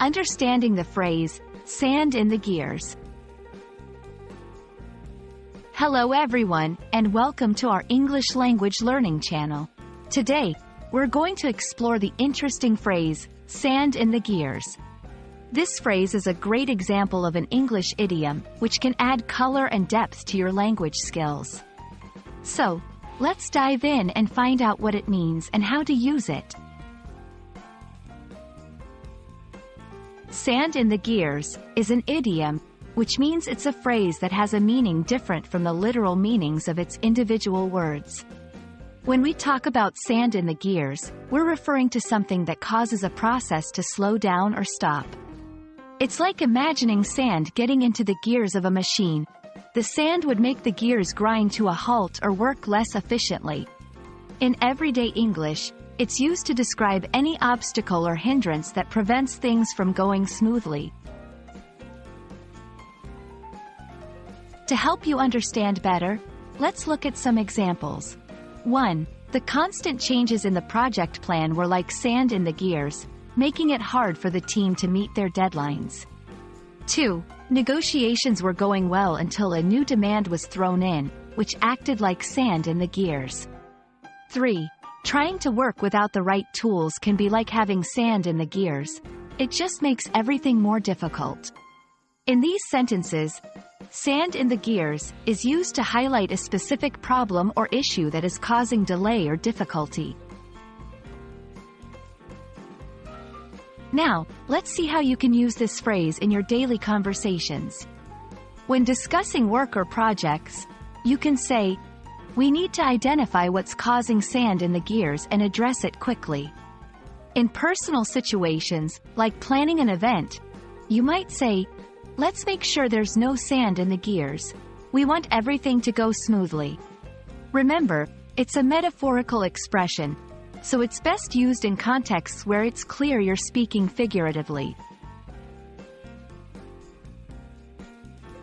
Understanding the phrase, sand in the gears. Hello everyone, and welcome to our English language learning channel. Today, we're going to explore the interesting phrase, sand in the gears. This phrase is a great example of an English idiom, which can add color and depth to your language skills. So, let's dive in and find out what it means and how to use it. Sand in the gears is an idiom, which means it's a phrase that has a meaning different from the literal meanings of its individual words. When we talk about sand in the gears, we're referring to something that causes a process to slow down or stop. It's like imagining sand getting into the gears of a machine. The sand would make the gears grind to a halt or work less efficiently. In everyday English, it's used to describe any obstacle or hindrance that prevents things from going smoothly. To help you understand better, let's look at some examples. 1. The constant changes in the project plan were like sand in the gears, making it hard for the team to meet their deadlines. 2. Negotiations were going well until a new demand was thrown in, which acted like sand in the gears. 3. Trying to work without the right tools can be like having sand in the gears. It just makes everything more difficult. In these sentences, sand in the gears is used to highlight a specific problem or issue that is causing delay or difficulty. Now, let's see how you can use this phrase in your daily conversations. When discussing work or projects, you can say, "We need to identify what's causing sand in the gears and address it quickly." In personal situations, like planning an event, you might say, "Let's make sure there's no sand in the gears. We want everything to go smoothly." Remember, it's a metaphorical expression, so it's best used in contexts where it's clear you're speaking figuratively.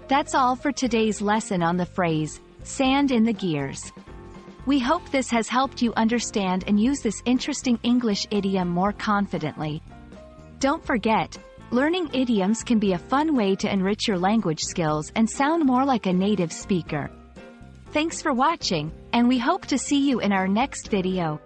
That's all for today's lesson on the phrase, sand in the gears. We hope this has helped you understand and use this interesting English idiom more confidently. Don't forget, learning idioms can be a fun way to enrich your language skills and sound more like a native speaker. Thanks for watching, and we hope to see you in our next video.